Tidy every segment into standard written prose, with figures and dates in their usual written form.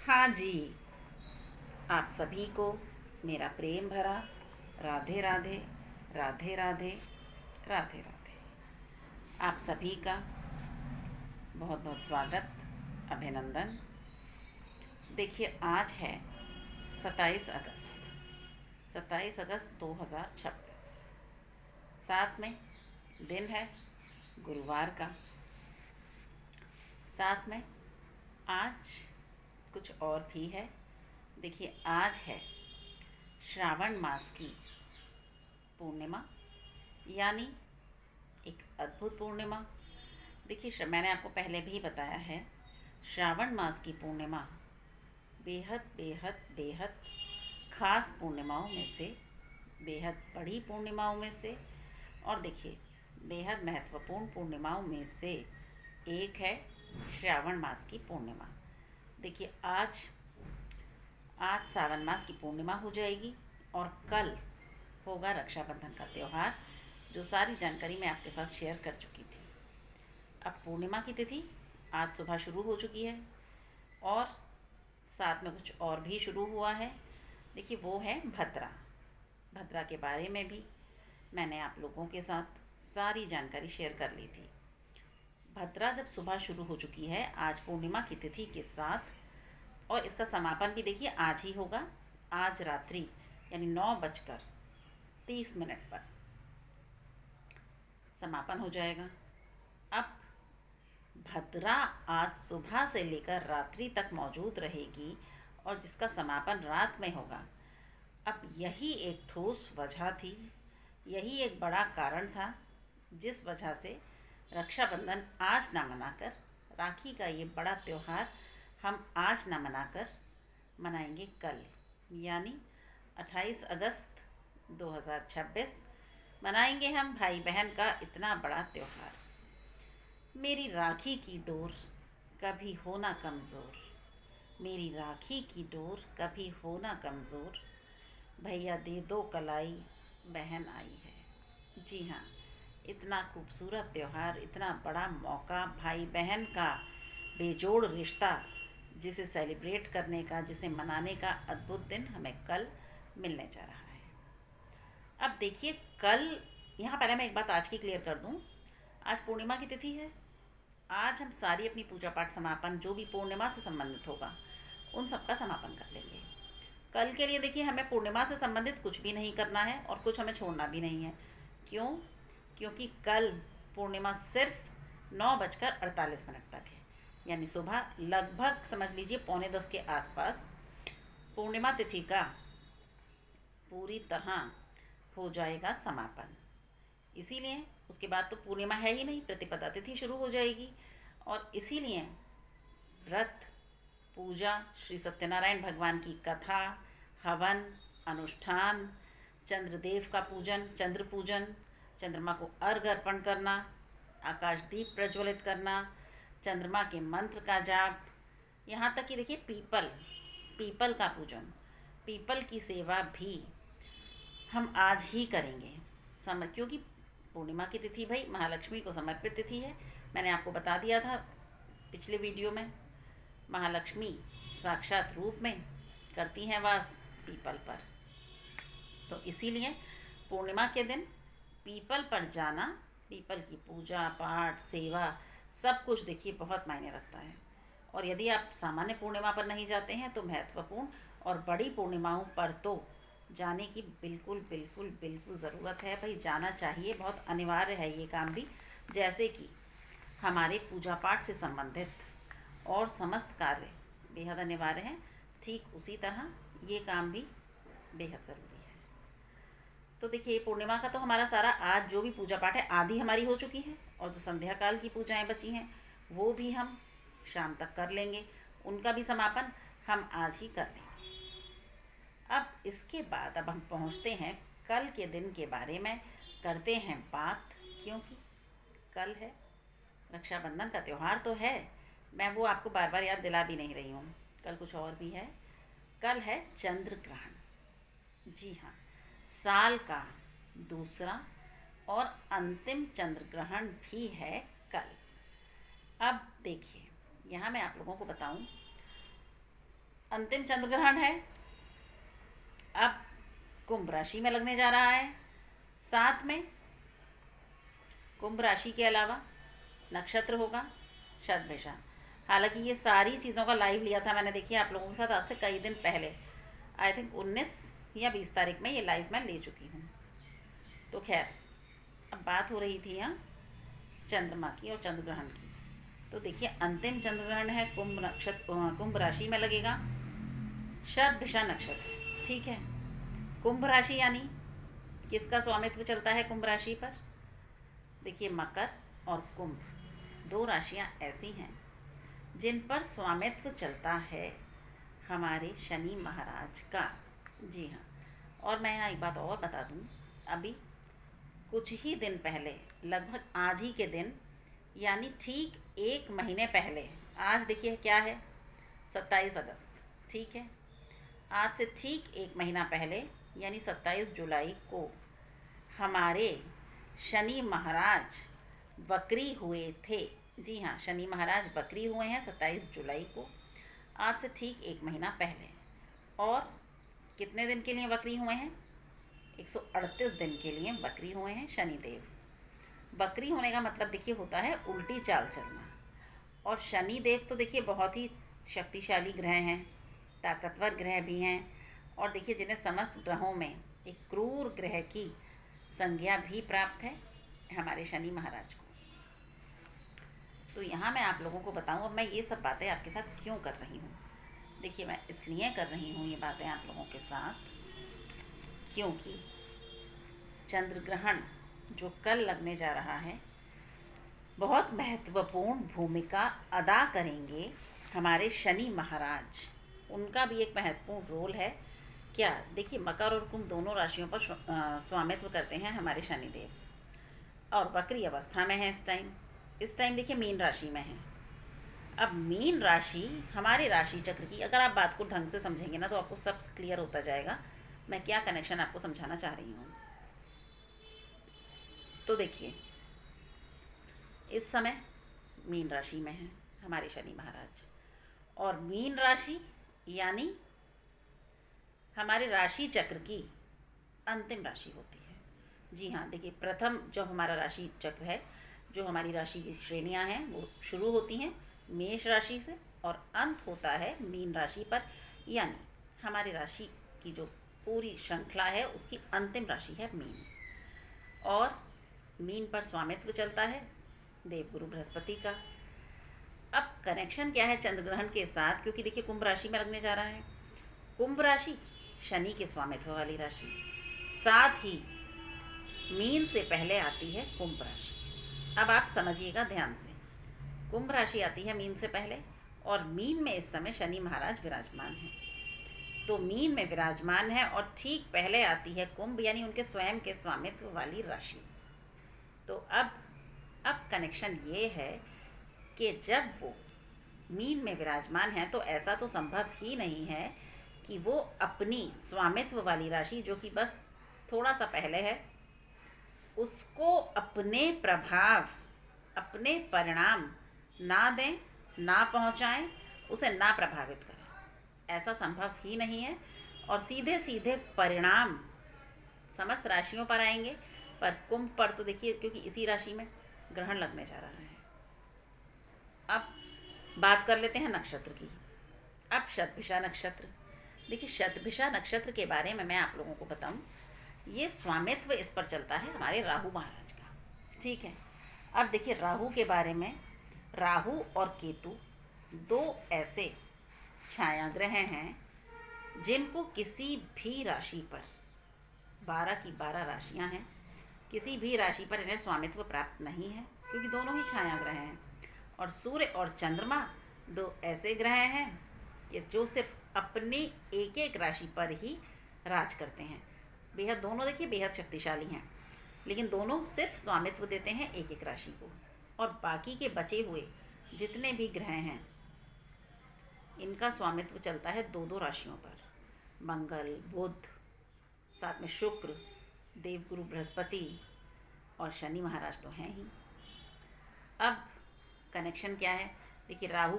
हाँ जी, आप सभी को मेरा प्रेम भरा राधे राधे राधे राधे राधे राधे। आप सभी का बहुत बहुत स्वागत, अभिनंदन। देखिए, आज है 27 अगस्त 2026। साथ में दिन है गुरुवार का। साथ में आज कुछ और भी है। देखिए, आज है श्रावण मास की पूर्णिमा, यानी एक अद्भुत पूर्णिमा। देखिए, मैंने आपको पहले भी बताया है, श्रावण मास की पूर्णिमा बेहद बेहद बेहद खास पूर्णिमाओं में से, बेहद बड़ी पूर्णिमाओं में से, और देखिए, बेहद महत्वपूर्ण पूर्णिमाओं में से एक है श्रावण मास की पूर्णिमा। देखिए, आज सावन मास की पूर्णिमा हो जाएगी और कल होगा रक्षाबंधन का त्यौहार, जो सारी जानकारी मैं आपके साथ शेयर कर चुकी थी। अब पूर्णिमा की तिथि आज सुबह शुरू हो चुकी है और साथ में कुछ और भी शुरू हुआ है। देखिए, वो है भद्रा। भद्रा के बारे में भी मैंने आप लोगों के साथ सारी जानकारी शेयर कर ली थी। भद्रा जब सुबह शुरू हो चुकी है आज पूर्णिमा की तिथि के साथ, और इसका समापन भी देखिए आज ही होगा। आज रात्रि यानी 9:30 पर समापन हो जाएगा। अब भद्रा आज सुबह से लेकर रात्रि तक मौजूद रहेगी और जिसका समापन रात में होगा। अब यही एक ठोस वजह थी, यही एक बड़ा कारण था जिस वजह से रक्षाबंधन आज ना मनाकर, राखी का ये बड़ा त्यौहार हम आज ना मनाकर मनाएंगे कल, यानी 28 अगस्त 2026 मनाएंगे हम भाई बहन का इतना बड़ा त्यौहार। मेरी राखी की डोर कभी हो ना कमज़ोर, मेरी राखी की डोर कभी हो ना कमज़ोर, भैया दे दो कलाई बहन आई है। जी हाँ, इतना खूबसूरत त्यौहार, इतना बड़ा मौका, भाई बहन का बेजोड़ रिश्ता, जिसे सेलिब्रेट करने का, जिसे मनाने का अद्भुत दिन हमें कल मिलने जा रहा है। अब देखिए, कल यहाँ पहले मैं एक बात आज की क्लियर कर दूँ। आज पूर्णिमा की तिथि है। आज हम सारी अपनी पूजा पाठ समापन, जो भी पूर्णिमा से संबंधित होगा, उन सब का समापन कर लेंगे। कल के लिए देखिए, हमें पूर्णिमा से संबंधित कुछ भी नहीं करना है और कुछ हमें छोड़ना भी नहीं है। क्यों? क्योंकि कल पूर्णिमा सिर्फ 9:48 तक है, यानी सुबह लगभग समझ लीजिए 9:45 के आसपास पूर्णिमा तिथि का पूरी तरह हो जाएगा समापन। इसीलिए उसके बाद तो पूर्णिमा है ही नहीं, प्रतिपदा तिथि शुरू हो जाएगी। और इसीलिए व्रत, पूजा, श्री सत्यनारायण भगवान की कथा, हवन, अनुष्ठान, चंद्रदेव का पूजन, चंद्र पूजन, चंद्रमा को अर्घ्य अर्पण करना, आकाशदीप प्रज्वलित करना, चंद्रमा के मंत्र का जाप, यहाँ तक कि देखिए पीपल का पूजन, पीपल की सेवा भी हम आज ही करेंगे। क्योंकि पूर्णिमा की तिथि भाई महालक्ष्मी को समर्पित तिथि है। मैंने आपको बता दिया था पिछले वीडियो में, महालक्ष्मी साक्षात रूप में करती हैं वास पीपल पर। तो इसीलिए पूर्णिमा के दिन पीपल पर जाना, पीपल की पूजा पाठ, सेवा, सब कुछ देखिए बहुत मायने रखता है। और यदि आप सामान्य पूर्णिमा पर नहीं जाते हैं तो महत्वपूर्ण और बड़ी पूर्णिमाओं पर तो जाने की बिल्कुल बिल्कुल बिल्कुल ज़रूरत है भाई, जाना चाहिए, बहुत अनिवार्य है ये काम भी। जैसे कि हमारे पूजा पाठ से संबंधित और समस्त कार्य बेहद अनिवार्य हैं, ठीक उसी तरह ये काम भी बेहद ज़रूरी है। तो देखिए, पूर्णिमा का तो हमारा सारा आज जो भी पूजा पाठ है आधी हमारी हो चुकी है, और जो संध्या काल की पूजाएं बची हैं वो भी हम शाम तक कर लेंगे, उनका भी समापन हम आज ही कर लेंगे। अब इसके बाद अब हम पहुंचते हैं कल के दिन के बारे में, करते हैं बात, क्योंकि कल है रक्षाबंधन का त्यौहार तो है, मैं वो आपको बार बार याद दिला भी नहीं रही हूँ। कल कुछ और भी है, कल है चंद्र ग्रहण। जी हाँ, साल का दूसरा और अंतिम चंद्र ग्रहण भी है कल। अब देखिए, यहाँ मैं आप लोगों को बताऊं, अंतिम चंद्र ग्रहण है, अब कुंभ राशि में लगने जा रहा है। साथ में कुंभ राशि के अलावा नक्षत्र होगा शतभिषा। हालांकि ये सारी चीज़ों का लाइव लिया था मैंने, देखिए आप लोगों के साथ आज से कई दिन पहले, आई थिंक 19 या 20 तारीख में ये लाइव मैं ले चुकी हूँ। तो खैर, अब बात हो रही थी यहाँ चंद्रमा की और चंद्र ग्रहण की। तो देखिए अंतिम चंद्र ग्रहण है, कुंभ राशि में लगेगा, शतभिषा नक्षत्र। ठीक है, कुंभ राशि यानी किसका स्वामित्व चलता है कुंभ राशि पर? देखिए मकर और कुंभ दो राशियाँ ऐसी हैं जिन पर स्वामित्व चलता है हमारे शनि महाराज का। जी हाँ, और मैं यहाँ एक बात और बता दूँ, अभी कुछ ही दिन पहले, लगभग आज ही के दिन, यानी ठीक 1 महीने पहले, आज देखिए क्या है 27 अगस्त, ठीक है, आज से ठीक 1 महीना पहले यानी 27 जुलाई को हमारे शनि महाराज बकरी हुए थे। जी हाँ, शनि महाराज बकरी हुए हैं 27 जुलाई को, आज से ठीक 1 महीना पहले। और कितने दिन के लिए बकरी हुए हैं? 138 दिन के लिए बकरी हुए हैं शनिदेव। बकरी होने का मतलब देखिए होता है उल्टी चाल चलना। और शनिदेव तो देखिए बहुत ही शक्तिशाली ग्रह हैं, ताकतवर ग्रह भी हैं, और देखिए जिन्हें समस्त ग्रहों में एक क्रूर ग्रह की संज्ञा भी प्राप्त है हमारे शनि महाराज को। तो यहाँ मैं आप लोगों को बताऊँ, अब मैं ये सब बातें आपके साथ क्यों कर रही हूँ। देखिए मैं इसलिए कर रही हूँ ये बातें आप लोगों के साथ क्योंकि चंद्र ग्रहण जो कल लगने जा रहा है बहुत महत्वपूर्ण भूमिका अदा करेंगे हमारे शनि महाराज। उनका भी एक महत्वपूर्ण रोल है। क्या? देखिए मकर और कुंभ दोनों राशियों पर स्वामित्व करते हैं हमारे शनिदेव, और वक्री अवस्था में है इस टाइम देखिए मीन राशि में है। अब मीन राशि हमारे राशि चक्र की, अगर आप बात को ढंग से समझेंगे ना तो आपको सब क्लियर होता जाएगा मैं क्या कनेक्शन आपको समझाना चाह रही हूँ। तो देखिए इस समय मीन राशि में है हमारे शनि महाराज, और मीन राशि यानी हमारे राशि चक्र की अंतिम राशि होती है। जी हाँ, देखिए प्रथम जो हमारा राशि चक्र है, जो हमारी राशि की श्रेणियाँ हैं वो शुरू होती हैं मेष राशि से और अंत होता है मीन राशि पर, यानी हमारी राशि की जो पूरी श्रृंखला है उसकी अंतिम राशि है मीन। और मीन पर स्वामित्व चलता है देवगुरु बृहस्पति का। अब कनेक्शन क्या है चंद्र ग्रहण के साथ, क्योंकि देखिए कुंभ राशि में लगने जा रहा है। कुंभ राशि शनि के स्वामित्व वाली राशि, साथ ही मीन से पहले आती है कुंभ राशि। अब आप समझिएगा ध्यान से, कुंभ राशि आती है मीन से पहले, और मीन में इस समय शनि महाराज विराजमान हैं। तो मीन में विराजमान है और ठीक पहले आती है कुंभ, यानी उनके स्वयं के स्वामित्व वाली राशि। तो अब कनेक्शन ये है कि जब वो मीन में विराजमान है तो ऐसा तो संभव ही नहीं है कि वो अपनी स्वामित्व वाली राशि, जो कि बस थोड़ा सा पहले है, उसको अपने प्रभाव, अपने परिणाम ना दें, ना पहुंचाएं, उसे ना प्रभावित करें। ऐसा संभव ही नहीं है। और सीधे सीधे परिणाम समस्त राशियों पर आएंगे, पर कुंभ पर तो देखिए क्योंकि इसी राशि में ग्रहण लगने जा रहा है। अब बात कर लेते हैं नक्षत्र की। अब शतभिषा नक्षत्र, देखिए शतभिषा नक्षत्र के बारे में मैं आप लोगों को बताऊं, ये स्वामित्व इस पर चलता है हमारे राहु महाराज का। ठीक है, अब देखिए राहु के बारे में, राहु और केतु दो ऐसे छाया ग्रह हैं जिनको किसी भी राशि पर, 12 की 12 राशियां हैं, किसी भी राशि पर इन्हें स्वामित्व प्राप्त नहीं है, क्योंकि दोनों ही छाया ग्रह हैं। और सूर्य और चंद्रमा दो ऐसे ग्रह हैं कि जो सिर्फ अपनी एक एक राशि पर ही राज करते हैं। बेहद दोनों देखिए बेहद शक्तिशाली हैं, लेकिन दोनों सिर्फ स्वामित्व देते हैं एक एक राशि को, और बाकी के बचे हुए जितने भी ग्रह हैं इनका स्वामित्व चलता है दो दो राशियों पर, मंगल, बुध, साथ में शुक्र, देवगुरु बृहस्पति और शनि महाराज तो हैं ही। अब कनेक्शन क्या है? देखिए राहु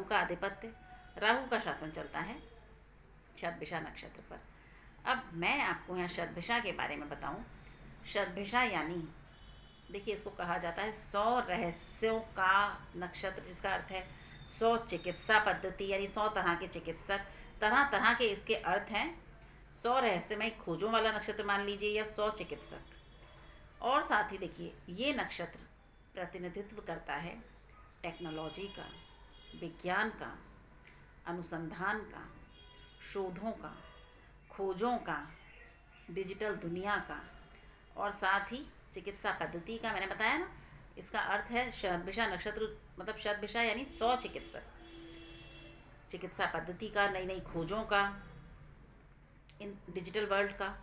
का आधिपत्य राहु का शासन चलता है शतभिषा नक्षत्र पर। अब मैं आपको यहाँ शतभिषा के बारे में बताऊँ। शतभिषा यानी देखिए, इसको कहा जाता है 100 रहस्यों का नक्षत्र, जिसका अर्थ है 100 चिकित्सा पद्धति, यानी 100 तरह के चिकित्सक, तरह तरह के इसके अर्थ हैं। 100 रहस्यमय खोजों वाला नक्षत्र मान लीजिए, या 100 चिकित्सक। और साथ ही देखिए, ये नक्षत्र प्रतिनिधित्व करता है टेक्नोलॉजी का, विज्ञान का, अनुसंधान का, शोधों का, खोजों का, डिजिटल दुनिया का, और साथ ही चिकित्सा पद्धति का। मैंने बताया ना, इसका अर्थ है शतभिषा नक्षत्र, मतलब शतभिषा यानी 100 चिकित्सक, चिकित्सा पद्धति का, नई नई खोजों का, इन डिजिटल वर्ल्ड का,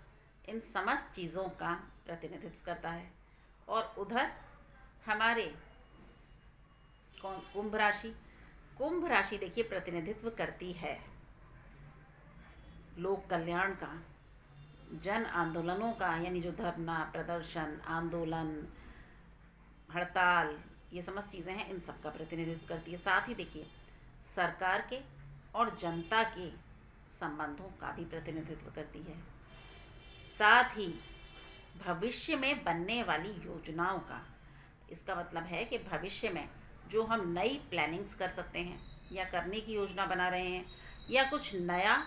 इन समस्त चीज़ों का प्रतिनिधित्व करता है। और उधर हमारे कुंभ राशि, कुंभ राशि देखिए प्रतिनिधित्व करती है लोक कल्याण का, जन आंदोलनों का, यानी जो धरना प्रदर्शन, आंदोलन, हड़ताल, ये समस्त चीज़ें हैं, इन सब का प्रतिनिधित्व करती है। साथ ही देखिए, सरकार के और जनता के संबंधों का भी प्रतिनिधित्व करती है। साथ ही भविष्य में बनने वाली योजनाओं का। इसका मतलब है कि भविष्य में जो हम नई प्लानिंग्स कर सकते हैं, या करने की योजना बना रहे हैं, या कुछ नया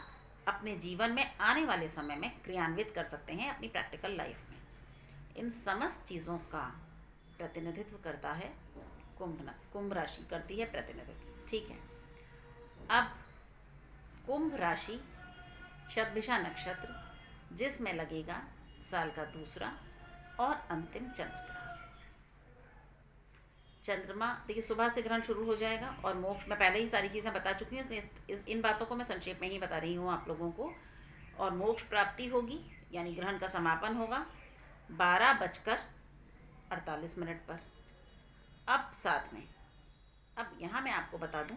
अपने जीवन में आने वाले समय में क्रियान्वित कर सकते हैं अपनी प्रैक्टिकल लाइफ में, इन समस्त चीज़ों का प्रतिनिधित्व करता है कुंभ राशि करती है प्रतिनिधित्व। ठीक है, अब कुंभ राशि शतभिषा नक्षत्र, जिसमें लगेगा साल का दूसरा और अंतिम चंद्रग्रहण। चंद्रमा देखिए, सुबह से ग्रहण शुरू हो जाएगा, और मोक्ष में पहले ही सारी चीज़ें बता चुकी हूँ, इसलिए इन बातों को मैं संक्षेप में ही बता रही हूँ आप लोगों को। और मोक्ष प्राप्ति होगी, यानी ग्रहण का समापन होगा 12:48 पर। अब साथ में, अब यहाँ मैं आपको बता दूँ,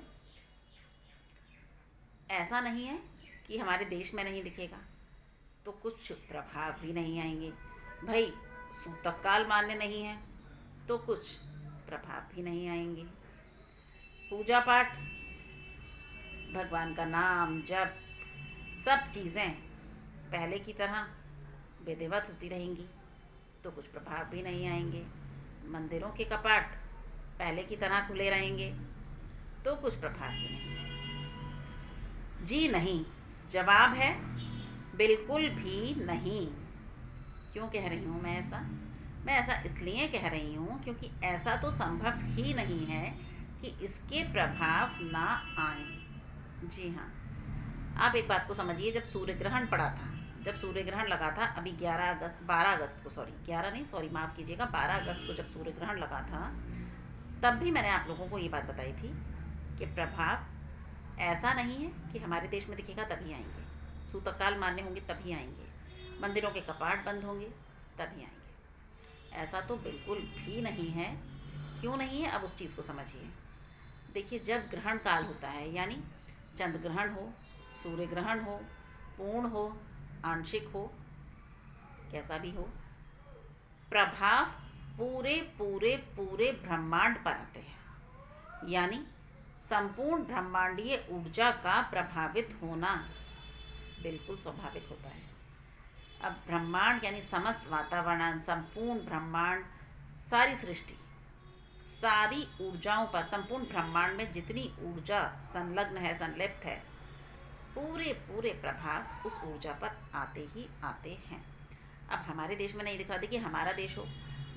ऐसा नहीं है कि हमारे देश में नहीं दिखेगा तो कुछ प्रभाव भी नहीं आएंगे। भाई, सूतक काल मान्य नहीं है तो कुछ प्रभाव भी नहीं आएंगे। पूजा पाठ, भगवान का नाम जप, सब चीज़ें पहले की तरह विधिवत होती रहेंगी तो कुछ प्रभाव भी नहीं आएंगे। मंदिरों के कपाट पहले की तरह खुले रहेंगे तो कुछ प्रभाव भी नहीं आएंगे। जी नहीं, जवाब है बिल्कुल भी नहीं। क्यों कह रही हूँ मैं ऐसा? मैं ऐसा इसलिए कह रही हूँ क्योंकि ऐसा तो संभव ही नहीं है कि इसके प्रभाव ना आए। जी हाँ, आप एक बात को समझिए, जब सूर्य ग्रहण पड़ा था, जब सूर्य ग्रहण लगा था अभी 12 अगस्त को, 11 नहीं, माफ़ कीजिएगा, 12 अगस्त को जब सूर्य ग्रहण लगा था, तब भी मैंने आप लोगों को ये बात बताई थी कि प्रभाव ऐसा नहीं है कि हमारे देश में दिखेगा तभी आएंगे, सूतकाल मान्य होंगे तभी आएंगे, मंदिरों के कपाट बंद होंगे तभी आएंगे। ऐसा तो बिल्कुल भी नहीं है। क्यों नहीं है, अब उस चीज़ को समझिए। देखिए, जब ग्रहण काल होता है, यानी चंद्र ग्रहण हो, सूर्य ग्रहण हो, पूर्ण हो, आंशिक हो, कैसा भी हो, प्रभाव पूरे पूरे पूरे ब्रह्मांड पर आते हैं। यानी संपूर्ण ब्रह्मांडीय ऊर्जा का प्रभावित होना बिल्कुल स्वाभाविक होता है। अब ब्रह्मांड यानी समस्त वातावरण, संपूर्ण ब्रह्मांड, सारी सृष्टि, सारी ऊर्जाओं पर, संपूर्ण ब्रह्मांड में जितनी ऊर्जा संलग्न है, संलिप्त है, पूरे पूरे प्रभाव उस ऊर्जा पर आते ही आते हैं। अब हमारे देश में नहीं दिख रहा, देखिए हमारा देश हो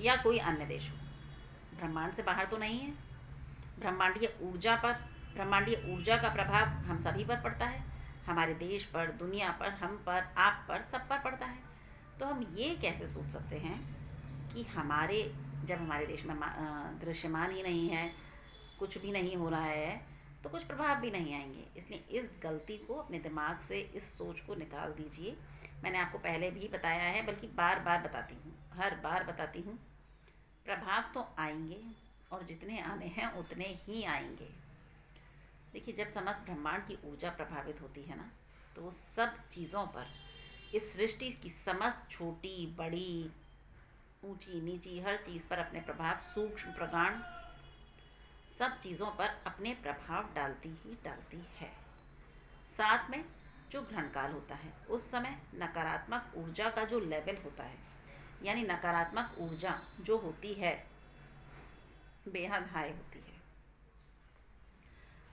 या कोई अन्य देश हो, ब्रह्मांड से बाहर तो नहीं है। ब्रह्मांडीय ऊर्जा पर, ब्रह्मांडीय ऊर्जा का प्रभाव हम सभी पर पड़ता है, हमारे देश पर, दुनिया पर, हम पर, आप पर, सब पर पड़ता है। तो हम ये कैसे सोच सकते हैं कि जब हमारे देश में दृश्यमान ही नहीं है, कुछ भी नहीं हो रहा है, तो कुछ प्रभाव भी नहीं आएंगे। इसलिए इस गलती को अपने दिमाग से, इस सोच को निकाल दीजिए। मैंने आपको पहले भी बताया है, बल्कि बार बार बताती हूँ, हर बार बताती हूँ, प्रभाव तो आएंगे और जितने आने हैं उतने ही आएंगे। देखिए, जब समस्त ब्रह्मांड की ऊर्जा प्रभावित होती है ना, तो वो सब चीज़ों पर, इस सृष्टि की समस्त छोटी बड़ी, ऊंची नीची, हर चीज़ पर अपने प्रभाव, सूक्ष्म प्रगाढ़, सब चीज़ों पर अपने प्रभाव डालती ही डालती है। साथ में जो ग्रहण काल होता है उस समय नकारात्मक ऊर्जा का जो लेवल होता है, यानी नकारात्मक ऊर्जा जो होती है बेहद हाई होती है।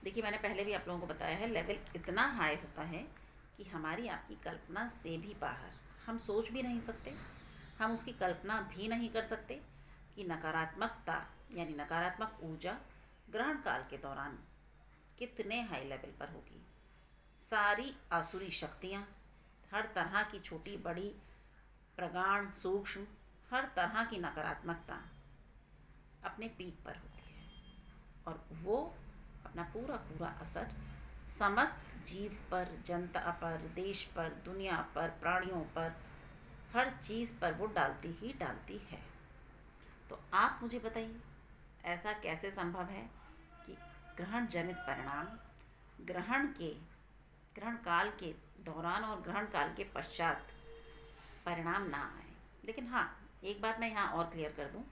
देखिए, मैंने पहले भी आप लोगों को बताया है, लेवल इतना हाई होता है कि हमारी आपकी कल्पना से भी बाहर, हम सोच भी नहीं सकते, हम उसकी कल्पना भी नहीं कर सकते कि नकारात्मकता यानी नकारात्मक ऊर्जा ग्रहण काल के दौरान कितने हाई लेवल पर होगी। सारी आसुरी शक्तियाँ, हर तरह की छोटी बड़ी, प्रगाढ़ सूक्ष्म, हर तरह की नकारात्मकता अपने पीक पर होती है और वो अपना पूरा पूरा असर समस्त जीव पर, जनता पर, देश पर, दुनिया पर, प्राणियों पर, हर चीज़ पर वो डालती ही डालती है। तो आप मुझे बताइए, ऐसा कैसे संभव है कि ग्रहण जनित परिणाम ग्रहण काल के दौरान और ग्रहण काल के पश्चात परिणाम ना आए। लेकिन हाँ, एक बात मैं यहाँ और क्लियर कर दूँ,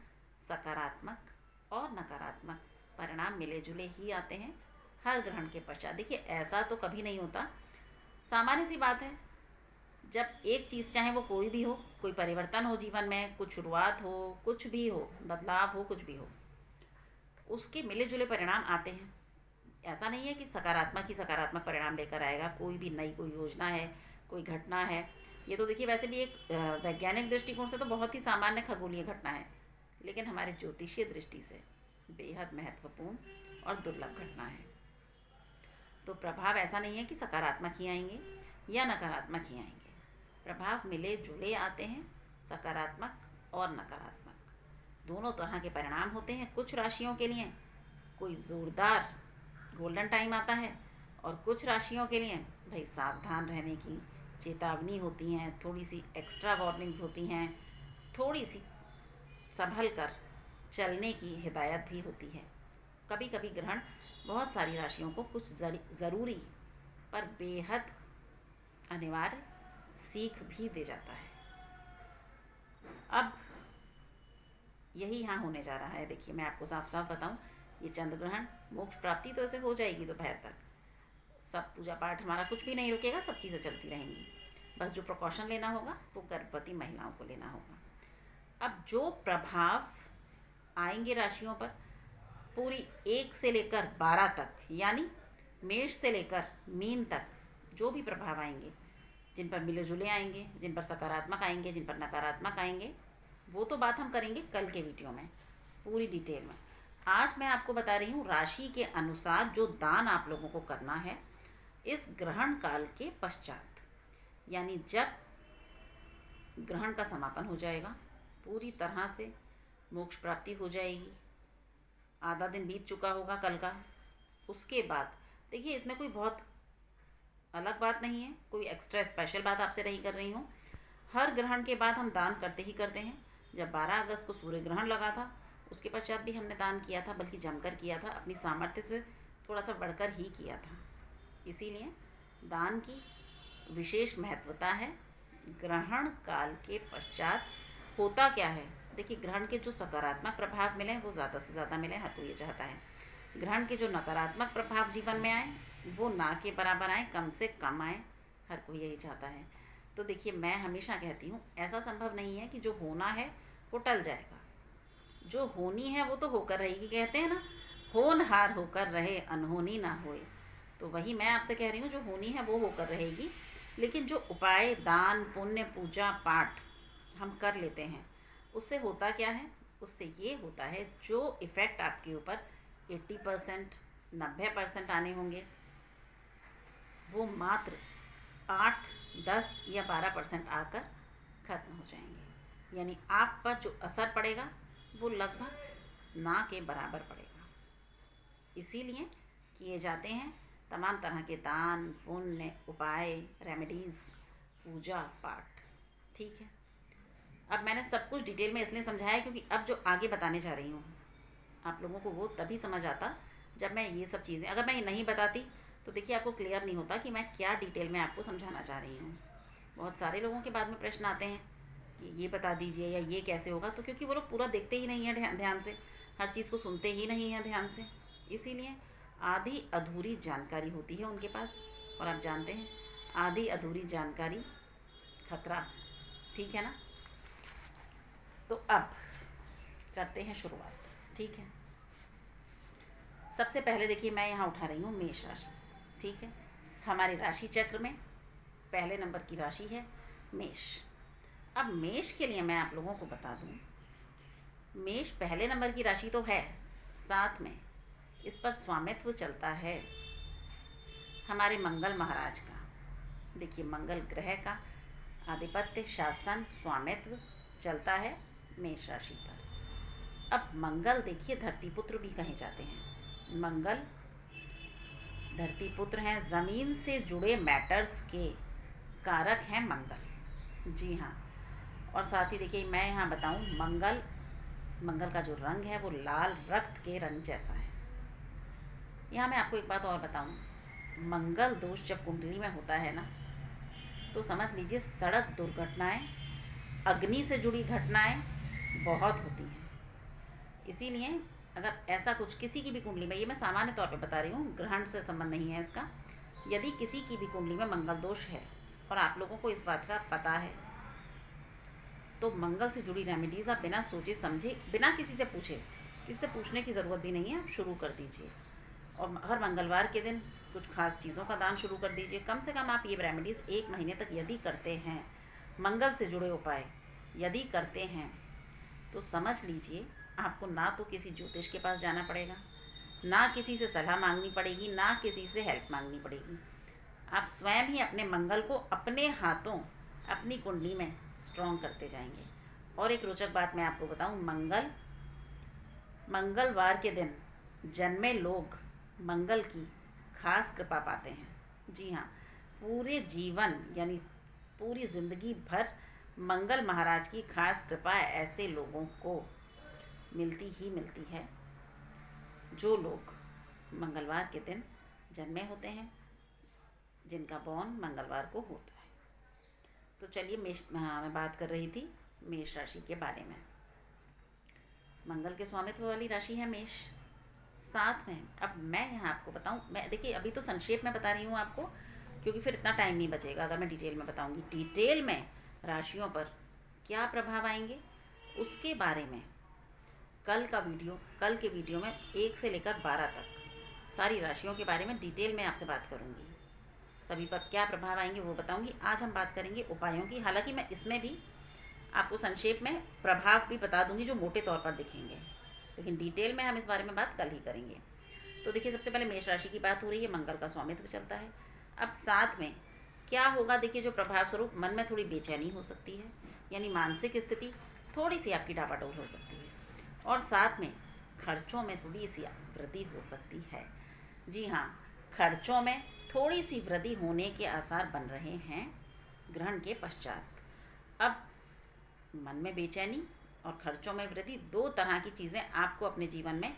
सकारात्मक और नकारात्मक परिणाम मिले जुले ही आते हैं हर ग्रहण के पश्चात। देखिए, ऐसा तो कभी नहीं होता, सामान्य सी बात है, जब एक चीज़ चाहे वो कोई भी हो, कोई परिवर्तन हो जीवन में, कुछ शुरुआत हो, कुछ भी हो, बदलाव हो, कुछ भी हो, उसके मिले जुले परिणाम आते हैं। ऐसा नहीं है कि सकारात्मक ही सकारात्मक परिणाम लेकर आएगा। कोई भी नई कोई योजना है, कोई घटना है, ये तो देखिए वैसे भी एक वैज्ञानिक दृष्टिकोण से तो बहुत ही सामान्य खगोलीय घटना है, लेकिन हमारे ज्योतिषीय दृष्टि से बेहद महत्वपूर्ण और दुर्लभ घटना है। तो प्रभाव ऐसा नहीं है कि सकारात्मक ही आएंगे या नकारात्मक ही आएंगे, प्रभाव मिले जुले आते हैं, सकारात्मक और नकारात्मक दोनों तरह के परिणाम होते हैं। कुछ राशियों के लिए कोई ज़ोरदार गोल्डन टाइम आता है और कुछ राशियों के लिए भाई सावधान रहने की चेतावनी होती हैं, थोड़ी सी एक्स्ट्रा वार्निंग्स होती हैं, थोड़ी सी संभल कर चलने की हिदायत भी होती है। कभी कभी ग्रहण बहुत सारी राशियों को कुछ ज़रूरी पर बेहद अनिवार्य सीख भी दे जाता है। अब यही यहाँ होने जा रहा है। देखिए, मैं आपको साफ साफ बताऊँ, ये चंद्र ग्रहण, मोक्ष प्राप्ति तो ऐसे हो जाएगी दोपहर तक, सब पूजा पाठ हमारा कुछ भी नहीं रुकेगा, सब चीज़ें चलती रहेंगी। बस जो प्रिकॉशन लेना होगा वो गर्भवती महिलाओं को लेना होगा। अब जो प्रभाव आएंगे राशियों पर पूरी 1 से लेकर 12 तक, यानी मेष से लेकर मीन तक जो भी प्रभाव आएंगे, जिन पर मिले जुले आएंगे, जिन पर सकारात्मक आएंगे, जिन पर नकारात्मक आएंगे, वो तो बात हम करेंगे कल के वीडियो में पूरी डिटेल में। आज मैं आपको बता रही हूँ राशि के अनुसार जो दान आप लोगों को करना है इस ग्रहण काल के पश्चात, यानी जब ग्रहण का समापन हो जाएगा, पूरी तरह से मोक्ष प्राप्ति हो जाएगी, आधा दिन बीत चुका होगा कल का, उसके बाद देखिए इसमें कोई बहुत अलग बात नहीं है, कोई एक्स्ट्रा स्पेशल बात आपसे नहीं कर रही हूँ। हर ग्रहण के बाद हम दान करते ही करते हैं। जब 12 अगस्त को सूर्य ग्रहण लगा था उसके पश्चात भी हमने दान किया था, बल्कि जमकर किया था, अपनी सामर्थ्य से थोड़ा सा बढ़कर ही किया था। इसीलिए दान की विशेष महत्वता है। ग्रहण काल के पश्चात होता क्या है, देखिए ग्रहण के जो सकारात्मक प्रभाव मिले वो ज़्यादा से ज़्यादा मिले, हर कोई ये चाहता है। ग्रहण के जो नकारात्मक प्रभाव जीवन में आए वो ना के बराबर आए, कम से कम आए, हर कोई यही चाहता है। तो देखिए, मैं हमेशा कहती हूँ ऐसा संभव नहीं है कि जो होना है वो टल जाएगा, जो होनी है वो तो होकर रहेगी। कहते हैं ना, होनहार होकर रहे अनहोनी ना होए, तो वही मैं आपसे कह रही हूँ, जो होनी है वो होकर रहेगी। लेकिन जो उपाय, दान, पुण्य, पूजा पाठ हम कर लेते हैं उससे होता क्या है, उससे ये होता है जो इफ़ेक्ट आपके ऊपर 80% 90% आने होंगे वो मात्र 8, 10 या 12% आकर ख़त्म हो जाएंगे। यानी आप पर जो असर पड़ेगा वो लगभग ना के बराबर पड़ेगा। इसीलिए किए जाते हैं तमाम तरह के दान, पुण्य, उपाय, रेमेडीज़, पूजा पाठ। ठीक है, अब मैंने सब कुछ डिटेल में इसलिए समझाया क्योंकि अब जो आगे बताने जा रही हूँ आप लोगों को वो तभी समझ आता जब मैं ये सब चीज़ें, अगर मैं ये नहीं बताती तो देखिए आपको क्लियर नहीं होता कि मैं क्या डिटेल में आपको समझाना चाह रही हूँ। बहुत सारे लोगों के बाद में प्रश्न आते हैं कि ये बता दीजिए या ये कैसे होगा, तो क्योंकि वो लोग पूरा देखते ही नहीं है ध्यान से, हर चीज़ को सुनते ही नहीं हैं ध्यान से, इसीलिए आधी अधूरी जानकारी होती है उनके पास। और आप जानते हैं आधी अधूरी जानकारी खतरा, ठीक है ना। तो अब करते हैं शुरुआत, ठीक है। सबसे पहले देखिए मैं यहाँ उठा रही हूँ मेष राशि, ठीक है। हमारे राशि चक्र में पहले नंबर की राशि है मेष। अब मेष के लिए मैं आप लोगों को बता दूँ, मेष पहले नंबर की राशि तो है, साथ में इस पर स्वामित्व चलता है हमारे मंगल महाराज का। देखिए मंगल ग्रह का आधिपत्य, शासन, स्वामित्व चलता है मेष राशि पर। अब मंगल देखिए धरती पुत्र भी कहे जाते हैं। मंगल धरती पुत्र हैं, ज़मीन से जुड़े मैटर्स के कारक हैं मंगल, जी हाँ। और साथ ही देखिए मैं यहाँ बताऊँ, मंगल का जो रंग है वो लाल रक्त के रंग जैसा है। यहाँ मैं आपको एक बात और बताऊँ, मंगल दोष जब कुंडली में होता है ना, तो समझ लीजिए सड़क दुर्घटनाएं, अग्नि से जुड़ी घटनाएं बहुत होती हैं। इसीलिए अगर ऐसा कुछ किसी की भी कुंडली में, ये मैं सामान्य तौर पे बता रही हूँ, ग्रहण से संबंध नहीं है इसका, यदि किसी की भी कुंडली में मंगल दोष है और आप लोगों को इस बात का पता है, तो मंगल से जुड़ी रेमेडीज़ आप बिना सोचे समझे, बिना किसी से पूछे, किसी से पूछने की ज़रूरत भी नहीं है, आप शुरू कर दीजिए। और हर मंगलवार के दिन कुछ खास चीज़ों का दान शुरू कर दीजिए। कम से कम आप ये रेमेडीज़ 1 महीने तक यदि करते हैं, मंगल से जुड़े उपाय यदि करते हैं, तो समझ लीजिए आपको ना तो किसी ज्योतिष के पास जाना पड़ेगा, ना किसी से सलाह मांगनी पड़ेगी, ना किसी से हेल्प मांगनी पड़ेगी। आप स्वयं ही अपने मंगल को अपने हाथों अपनी कुंडली में स्ट्रॉन्ग करते जाएंगे। और एक रोचक बात मैं आपको बताऊं, मंगलवार के दिन जन्मे लोग मंगल की खास कृपा पाते हैं, जी हाँ। पूरे जीवन यानी पूरी ज़िंदगी भर मंगल महाराज की खास कृपा ऐसे लोगों को मिलती ही मिलती है जो लोग मंगलवार के दिन जन्मे होते हैं, जिनका बॉर्न मंगलवार को होता है। तो चलिए मैं बात कर रही थी मेष राशि के बारे में। मंगल के स्वामित्व वाली राशि है मेष। साथ में अब मैं यहाँ आपको बताऊँ, मैं देखिए अभी तो संक्षेप में बता रही हूँ आपको, क्योंकि फिर इतना टाइम नहीं बचेगा अगर मैं डिटेल में बताऊँगी। डिटेल में राशियों पर क्या प्रभाव आएंगे उसके बारे में कल के वीडियो में 1 से लेकर 12 तक सारी राशियों के बारे में डिटेल में आपसे बात करूँगी। सभी पर क्या प्रभाव आएंगे वो बताऊँगी। आज हम बात करेंगे उपायों की। हालांकि मैं इसमें भी आपको संक्षेप में प्रभाव भी बता दूँगी जो मोटे तौर पर दिखेंगे, लेकिन डिटेल में हम इस बारे में बात कल ही करेंगे। तो देखिए सबसे पहले मेष राशि की बात हो रही है, मंगल का स्वामित्व चलता है। अब साथ में क्या होगा, देखिए जो प्रभाव स्वरूप मन में थोड़ी बेचैनी हो सकती है, यानी मानसिक स्थिति थोड़ी सी आपकी डापाडोल हो सकती है। और साथ में खर्चों में थोड़ी सी वृद्धि हो सकती है, जी हाँ। खर्चों में थोड़ी सी वृद्धि होने के आसार बन रहे हैं ग्रहण के पश्चात। अब मन में बेचैनी और खर्चों में वृद्धि, 2 तरह की चीज़ें आपको अपने जीवन में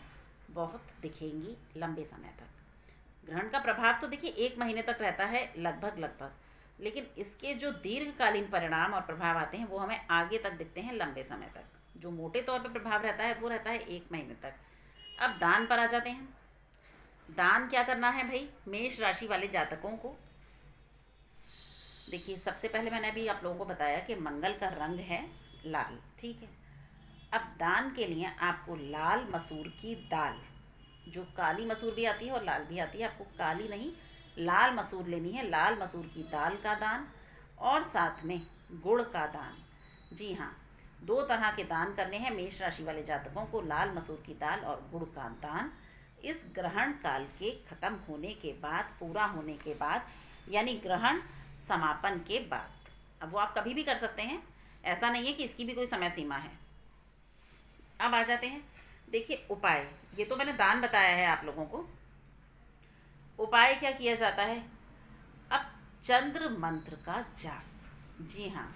बहुत दिखेंगी लंबे समय तक। ग्रहण का प्रभाव तो देखिए 1 महीने तक रहता है लगभग, लेकिन इसके जो दीर्घकालीन परिणाम और प्रभाव आते हैं वो हमें आगे तक दिखते हैं लंबे समय तक। जो मोटे तौर पर प्रभाव रहता है वो रहता है 1 महीने तक। अब दान पर आ जाते हैं। दान क्या करना है भाई मेष राशि वाले जातकों को? देखिए सबसे पहले मैंने अभी आप लोगों को बताया कि मंगल का रंग है लाल, ठीक है। अब दान के लिए आपको लाल मसूर की दाल, जो काली मसूर भी आती है और लाल भी आती है, आपको काली नहीं लाल मसूर लेनी है। लाल मसूर की दाल का दान और साथ में गुड़ का दान, जी हाँ। 2 तरह के दान करने हैं मेष राशि वाले जातकों को, लाल मसूर की दाल और गुड़ का दान। इस ग्रहण काल के ख़त्म होने के बाद, पूरा होने के बाद, यानी ग्रहण समापन के बाद। अब वो आप कभी भी कर सकते हैं, ऐसा नहीं है कि इसकी भी कोई समय सीमा है। अब आ जाते हैं, देखिए उपाय। ये तो मैंने दान बताया है आप लोगों को। उपाय क्या किया जाता है? अब चंद्र मंत्र का जाप, जी हाँ।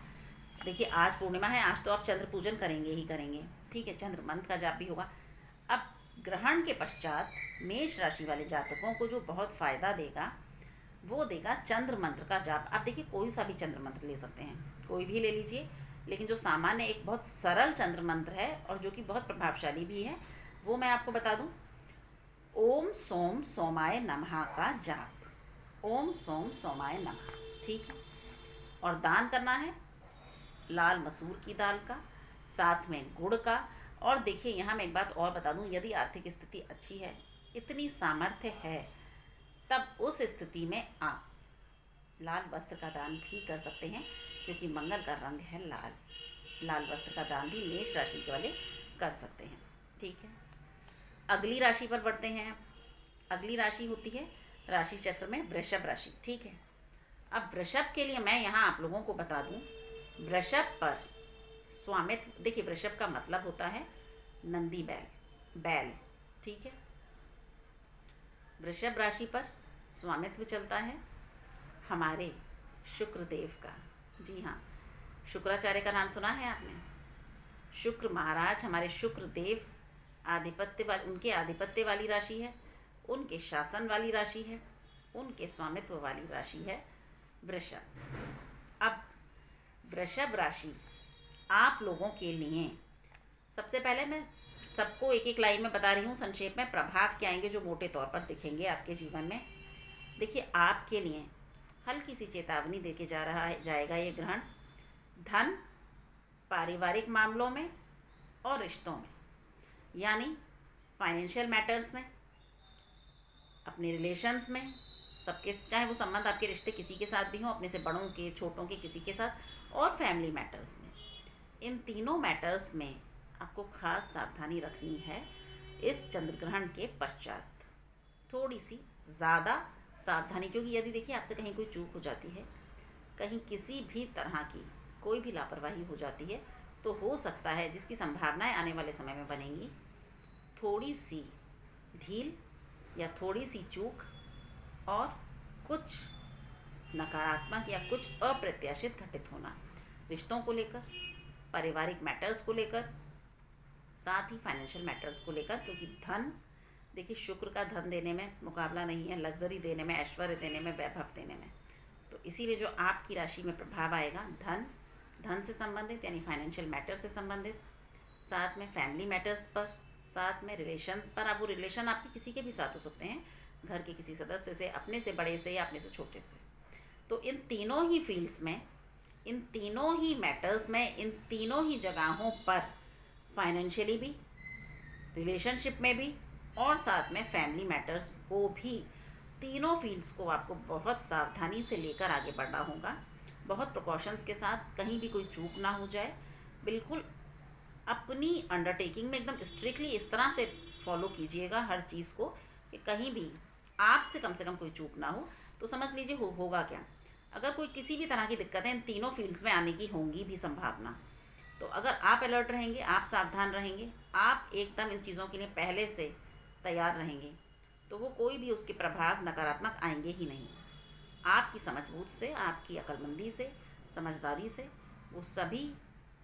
देखिए आज पूर्णिमा है, आज तो आप चंद्र पूजन करेंगे ही करेंगे, ठीक है। चंद्र मंत्र का जाप भी होगा। अब ग्रहण के पश्चात मेष राशि वाले जातकों को जो बहुत फ़ायदा देगा वो देगा चंद्र मंत्र का जाप। आप देखिए कोई सा भी चंद्र मंत्र ले सकते हैं, कोई भी ले लीजिए, लेकिन जो सामान्य एक बहुत सरल चंद्र मंत्र है और जो कि बहुत प्रभावशाली भी है वो मैं आपको बता दूं। ओम सोम सोमाय नमः का जाप, ओम सोम सोमाय नमः। ठीक है। और दान करना है लाल मसूर की दाल का, साथ में गुड़ का। और देखिए यहाँ मैं एक बात और बता दूँ, यदि आर्थिक स्थिति अच्छी है, इतनी सामर्थ्य है, तब उस स्थिति में आप लाल वस्त्र का दान भी कर सकते हैं, क्योंकि मंगल का रंग है लाल। लाल वस्त्र का दान भी मेष राशि के वाले कर सकते हैं। ठीक है। अगली राशि पर बढ़ते हैं। अगली राशि होती है राशि चक्र में वृषभ राशि। ठीक है। अब वृषभ के लिए मैं यहाँ आप लोगों को बता दूँ, वृषभ पर स्वामित्व, देखिए वृषभ का मतलब होता है नंदी बैल। ठीक है। वृषभ राशि पर स्वामित्व चलता है हमारे शुक्रदेव का। जी हाँ, शुक्राचार्य का नाम सुना है आपने? शुक्र महाराज हमारे शुक्रदेव उनके आधिपत्य वाली राशि है, उनके शासन वाली राशि है, उनके स्वामित्व वाली राशि है वृषभ। अब वृषभ राशि आप लोगों के लिए, सबसे पहले मैं सबको एक एक लाइन में बता रही हूँ संक्षेप में, प्रभाव क्या आएंगे जो मोटे तौर पर दिखेंगे आपके जीवन में। देखिए आपके लिए हल्की सी चेतावनी देके जाएगा ये ग्रहण, धन, पारिवारिक मामलों में और रिश्तों में, यानी फाइनेंशियल मैटर्स में, अपने रिलेशंस में, सबके, चाहे वो संबंध आपके रिश्ते किसी के साथ भी हों, अपने से बड़ों के, छोटों के, किसी के साथ, और फैमिली मैटर्स में। इन तीनों मैटर्स में आपको खास सावधानी रखनी है। इस चंद्र ग्रहण के पश्चात थोड़ी सी ज़्यादा सावधानी, क्योंकि यदि देखिए आपसे कहीं कोई चूक हो जाती है, कहीं किसी भी तरह की कोई भी लापरवाही हो जाती है, तो हो सकता है, जिसकी संभावनाएं आने वाले समय में बनेंगी, थोड़ी सी ढील या थोड़ी सी चूक और कुछ नकारात्मक या कुछ अप्रत्याशित घटित होना, रिश्तों को लेकर, पारिवारिक मैटर्स को लेकर, साथ ही फाइनेंशियल मैटर्स को लेकर। क्योंकि धन, देखिए शुक्र का धन देने में मुकाबला नहीं है, लग्जरी देने में, ऐश्वर्य देने में, वैभव देने में। तो इसीलिए जो आपकी राशि में प्रभाव आएगा, धन से संबंधित यानी फाइनेंशियल मैटर से संबंधित, साथ में फैमिली मैटर्स पर, साथ में रिलेशंस पर। अब वो रिलेशन आपके किसी के भी साथ हो सकते हैं, घर के किसी सदस्य से, अपने से बड़े से या अपने से छोटे से। तो इन तीनों ही फील्ड्स में, इन तीनों ही मैटर्स में, इन तीनों ही जगहों पर, फाइनेंशियली भी, रिलेशनशिप में भी और साथ में फैमिली मैटर्स को भी, तीनों फील्ड्स को आपको बहुत सावधानी से लेकर आगे बढ़ना होगा, बहुत प्रिकॉशंस के साथ, कहीं भी कोई चूक ना हो जाए। बिल्कुल अपनी अंडरटेकिंग में एकदम स्ट्रिक्टली इस तरह से फॉलो कीजिएगा हर चीज़ को कि कहीं भी आपसे कम से कम कोई चूक ना हो। तो समझ लीजिए होगा क्या, अगर कोई किसी भी तरह की दिक्कतें इन तीनों फील्ड्स में आने की होंगी भी संभावना, तो अगर आप अलर्ट रहेंगे, आप सावधान रहेंगे, आप एकदम इन चीज़ों के लिए पहले से तैयार रहेंगे, तो वो कोई भी उसके प्रभाव नकारात्मक आएंगे ही नहीं। आपकी समझबूझ से, आपकी अक्लमंदी से, समझदारी से, वो सभी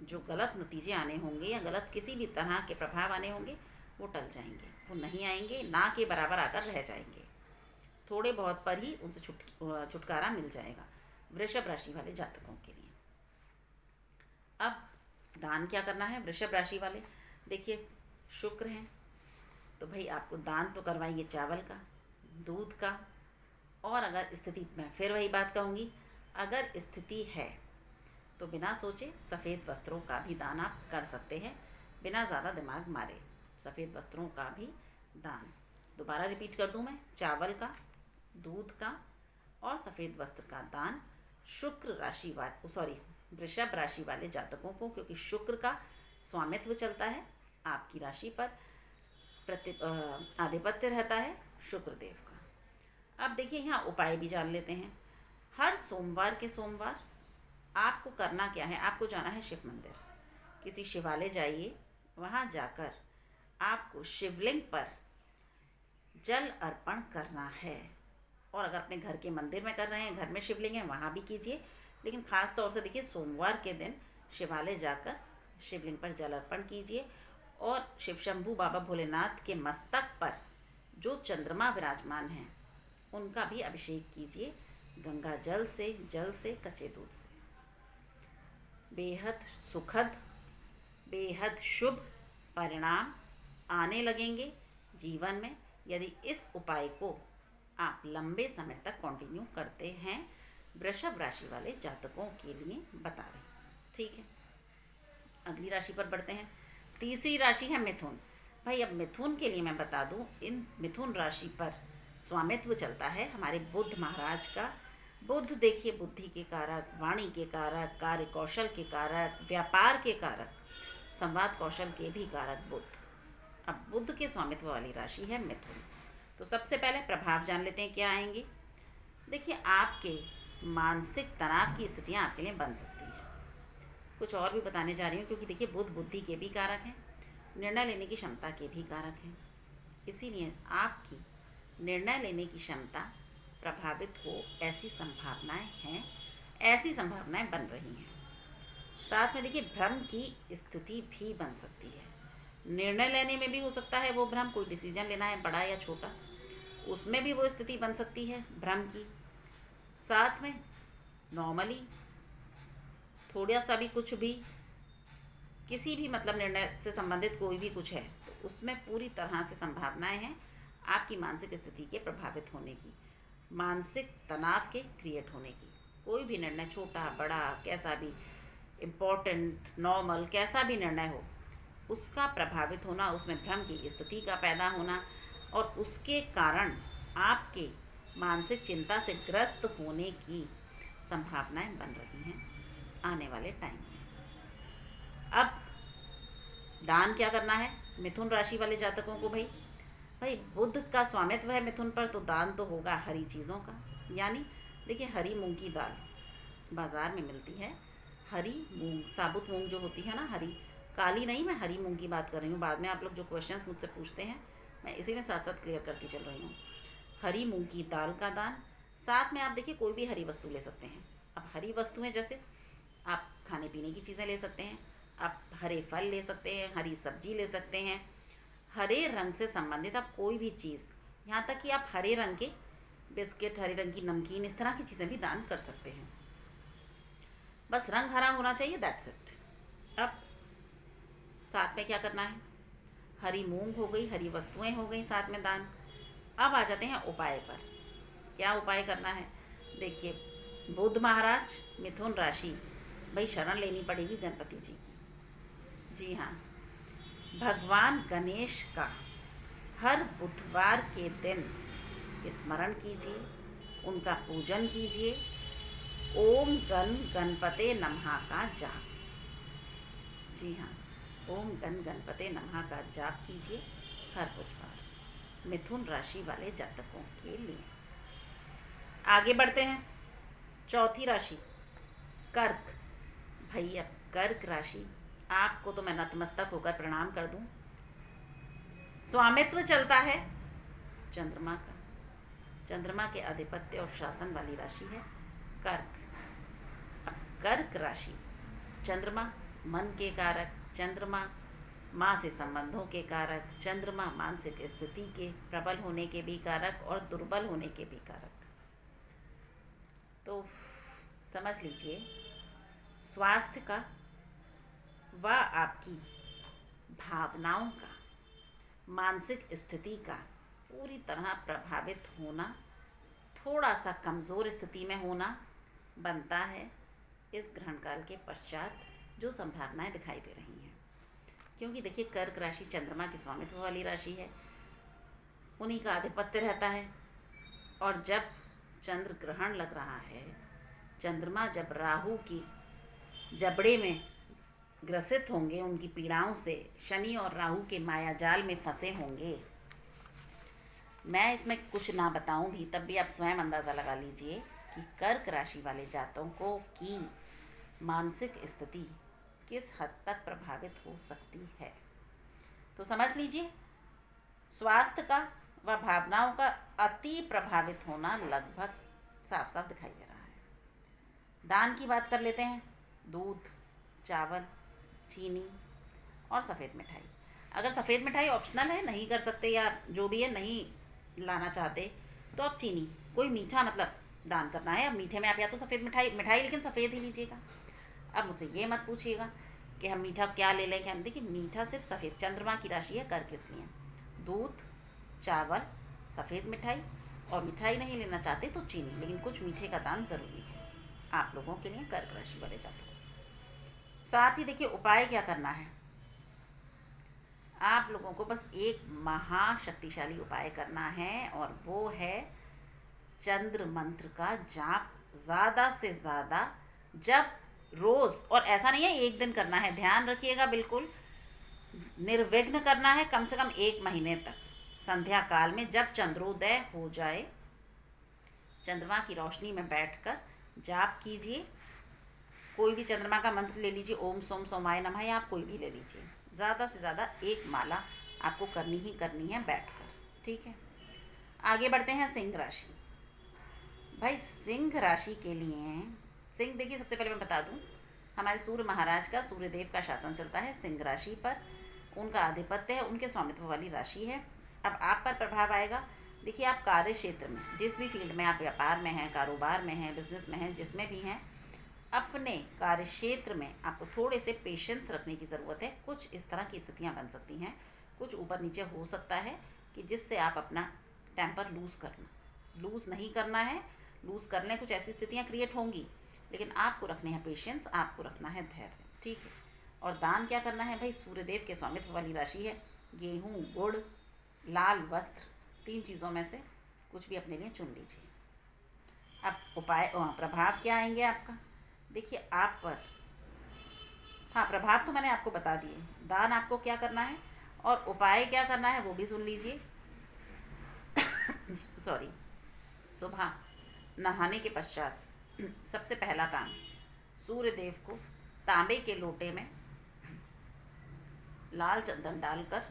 जो गलत नतीजे आने होंगे या गलत किसी भी तरह के प्रभाव आने होंगे, वो टल जाएंगे, वो नहीं आएंगे, ना के बराबर आकर रह जाएंगे। थोड़े बहुत पर ही उनसे छुटकारा मिल जाएगा वृषभ राशि वाले जातकों के लिए। अब दान क्या करना है वृषभ राशि वाले? देखिए शुक्र हैं, तो भाई आपको दान तो करवाइए चावल का, दूध का, और अगर स्थिति, मैं फिर वही बात कहूँगी, अगर स्थिति है तो बिना सोचे सफ़ेद वस्त्रों का भी दान आप कर सकते हैं, बिना ज़्यादा दिमाग मारे। सफ़ेद वस्त्रों का भी दान, दोबारा रिपीट कर दूँ मैं, चावल का, दूध का और सफ़ेद वस्त्र का दान वृषभ राशि वाले जातकों को, क्योंकि शुक्र का स्वामित्व चलता है आपकी राशि पर, आधिपत्य रहता है शुक्रदेव का। अब देखिए यहाँ उपाय भी जान लेते हैं। हर सोमवार के सोमवार आपको करना क्या है, आपको जाना है शिव मंदिर, किसी शिवालय जाइए, वहाँ जाकर आपको शिवलिंग पर जल अर्पण करना है। और अगर अपने घर के मंदिर में कर रहे हैं, घर में शिवलिंग है, वहाँ भी कीजिए, लेकिन ख़ास तौर से देखिए सोमवार के दिन शिवालय जाकर शिवलिंग पर जल अर्पण कीजिए। और शिव शंभू बाबा भोलेनाथ के मस्तक पर जो चंद्रमा विराजमान हैं उनका भी अभिषेक कीजिए गंगा जल से, कच्चे दूध से। बेहद सुखद, बेहद शुभ परिणाम आने लगेंगे जीवन में, यदि इस उपाय को आप लंबे समय तक कंटिन्यू करते हैं, वृषभ राशि वाले जातकों के लिए बता रहे हैं। ठीक है, अगली राशि पर बढ़ते हैं। तीसरी राशि है मिथुन। भाई अब मिथुन के लिए मैं बता दूं, इन मिथुन राशि पर स्वामित्व चलता है हमारे बुध महाराज का। बुध देखिए बुद्धि के कारक, वाणी के कारक, कार्य कौशल के कारक, व्यापार के कारक, संवाद कौशल के भी कारक बुध। अब बुध के स्वामित्व वाली राशि है मिथुन। तो सबसे पहले प्रभाव जान लेते हैं क्या आएंगे। देखिए आपके मानसिक तनाव की स्थितियाँ आपके लिए बन सकती हैं। कुछ और भी बताने जा रही हूँ क्योंकि देखिए बुध बुद्धि के भी कारक हैं, निर्णय लेने की क्षमता के भी कारक हैं। इसीलिए आपकी निर्णय लेने की क्षमता प्रभावित हो ऐसी संभावनाएं हैं, ऐसी संभावनाएं बन रही हैं। साथ में देखिए भ्रम की स्थिति भी बन सकती है। निर्णय लेने में भी हो सकता है वो भ्रम, कोई डिसीजन लेना है बड़ा या छोटा, उसमें भी वो स्थिति बन सकती है भ्रम की। साथ में नॉर्मली थोड़ा सा भी कुछ भी किसी भी मतलब निर्णय से संबंधित कोई भी कुछ है तो उसमें पूरी तरह से संभावनाएं हैं आपकी मानसिक स्थिति के प्रभावित होने की, मानसिक तनाव के क्रिएट होने की। कोई भी निर्णय छोटा बड़ा कैसा भी, इम्पोर्टेंट नॉर्मल, कैसा भी निर्णय हो, उसका प्रभावित होना, उसमें भ्रम की स्थिति का पैदा होना और उसके कारण आपके मानसिक चिंता से ग्रस्त होने की संभावनाएं बन रही हैं आने वाले टाइम में। अब दान क्या करना है मिथुन राशि वाले जातकों को। भाई बुध का स्वामित्व है मिथुन पर, तो दान तो होगा हरी चीज़ों का। यानी देखिए हरी मूंग की दाल बाज़ार में मिलती है, हरी मूंग, साबुत मूंग जो होती है ना, हरी, काली नहीं, मैं हरी मूंग की बात कर रही हूँ। बाद में आप लोग जो क्वेश्चंस मुझसे पूछते हैं मैं इसीलिए साथ साथ क्लियर करती चल रही हूँ। हरी मूंग की दाल का दान। साथ में आप देखिए कोई भी हरी वस्तु ले सकते हैं। अब हरी वस्तुएं जैसे आप खाने पीने की चीज़ें ले सकते हैं, आप हरे फल ले सकते हैं, हरी सब्जी ले सकते हैं, हरे रंग से संबंधित आप कोई भी चीज़, यहाँ तक कि आप हरे रंग के बिस्किट, हरे रंग की नमकीन, इस तरह की चीज़ें भी दान कर सकते हैं। बस रंग हरा होना चाहिए, दैट्स इट। अब साथ में क्या करना है, हरी मूंग हो गई, हरी वस्तुएं हो गई, साथ में दान। अब आ जाते हैं उपाय पर। क्या उपाय करना है, देखिए बुध महाराज मिथुन राशि, भाई शरण लेनी पड़ेगी गणपति जी की। जी हाँ, भगवान गणेश का हर बुधवार के दिन स्मरण कीजिए, उनका पूजन कीजिए, ओम गण गणपते नमः का जाप। जी हाँ, ओम गण गणपते नमः का जाप कीजिए हर बुधवार मिथुन राशि वाले जातकों के लिए। आगे बढ़ते हैं, चौथी राशि कर्क। भैया कर्क राशि, आपको तो मैं नतमस्तक होकर प्रणाम कर दूं। स्वामित्व चलता है चंद्रमा का, चंद्रमा के आधिपत्य और शासन वाली राशि है कर्क। अब कर्क राशि, चंद्रमा मन के कारक, चंद्रमा माँ से संबंधों के कारक, चंद्रमा मानसिक स्थिति के प्रबल होने के भी कारक और दुर्बल होने के भी कारक। तो समझ लीजिए स्वास्थ्य का व आपकी भावनाओं का, मानसिक स्थिति का पूरी तरह प्रभावित होना, थोड़ा सा कमज़ोर स्थिति में होना बनता है इस ग्रहण काल के पश्चात, जो संभावनाएं दिखाई दे रही हैं। क्योंकि देखिए कर्क राशि चंद्रमा की स्वामित्व वाली राशि है, उन्हीं का आधिपत्य रहता है। और जब चंद्र ग्रहण लग रहा है, चंद्रमा जब राहु की जबड़े में ग्रसित होंगे, उनकी पीड़ाओं से, शनि और राहु के मायाजाल में फंसे होंगे, मैं इसमें कुछ ना बताऊं भी तब भी आप स्वयं अंदाज़ा लगा लीजिए कि कर्क राशि वाले जातकों की मानसिक स्थिति किस हद तक प्रभावित हो सकती है। तो समझ लीजिए स्वास्थ्य का व भावनाओं का अति प्रभावित होना लगभग साफ साफ दिखाई दे रहा है। दान की बात कर लेते हैं, दूध, चावल, चीनी और सफ़ेद मिठाई। अगर सफ़ेद मिठाई ऑप्शनल है, नहीं कर सकते या जो भी है नहीं लाना चाहते, तो आप चीनी, कोई मीठा मतलब दान करना है। अब मीठे में आप या तो सफ़ेद मिठाई लेकिन सफ़ेद ही लीजिएगा। अब मुझसे ये मत पूछिएगा कि हम मीठा क्या ले लें, क्या। देखिए मीठा सिर्फ सफ़ेद, चंद्रमा की राशि है कर्क, इसलिए दूध, चावल, सफ़ेद मिठाई और मिठाई नहीं लेना चाहते तो चीनी, लेकिन कुछ मीठे का दान ज़रूरी है आप लोगों के लिए, कर्क राशि वाले जातकों। साथ ही देखिए उपाय क्या करना है, आप लोगों को बस एक महाशक्तिशाली उपाय करना है, और वो है चंद्र मंत्र का जाप ज़्यादा से ज़्यादा, जब रोज़, और ऐसा नहीं है एक दिन करना है, ध्यान रखिएगा, बिल्कुल निर्विघ्न करना है, कम से कम 1 महीने तक। संध्या काल में जब चंद्रोदय हो जाए, चंद्रमा की रोशनी में बैठकर जाप कीजिए। कोई भी चंद्रमा का मंत्र ले लीजिए, ओम सोम सोमाय नमः, या आप कोई भी ले लीजिए। ज़्यादा से ज़्यादा 1 माला आपको करनी ही करनी है बैठकर, ठीक है। आगे बढ़ते हैं सिंह राशि। भाई सिंह राशि के लिए, सिंह देखिए, सबसे पहले मैं बता दूं, हमारे सूर्य महाराज का, सूर्यदेव का शासन चलता है सिंह राशि पर, उनका आधिपत्य है, उनके स्वामित्व वाली राशि है। अब आप पर प्रभाव आएगा। देखिए आप कार्य क्षेत्र में, जिस भी फील्ड में आप, व्यापार में हैं, कारोबार में हैं, बिजनेस में हैं, जिसमें भी हैं, अपने कार्य क्षेत्र में आपको थोड़े से पेशेंस रखने की ज़रूरत है। कुछ इस तरह की स्थितियाँ बन सकती हैं, कुछ ऊपर नीचे हो सकता है, कि जिससे आप अपना टेम्पर लूज़ नहीं करना है। लूज़ कर लें, कुछ ऐसी स्थितियाँ क्रिएट होंगी, लेकिन आपको रखने हैं पेशेंस, आपको रखना है धैर्य, ठीक है। और दान क्या करना है भाई, सूर्यदेव के स्वामित्व वाली राशि है, गेहूँ, गुड़, लाल वस्त्र, 3 चीज़ों में से कुछ भी अपने लिए चुन लीजिए। अब उपाय, प्रभाव क्या आएंगे आपका, देखिए आप पर, हाँ प्रभाव तो मैंने आपको बता दिए, दान आपको क्या करना है और उपाय क्या करना है वो भी सुन लीजिए। सॉरी, सुबह नहाने के पश्चात सबसे पहला काम, सूर्य देव को तांबे के लोटे में लाल चंदन डालकर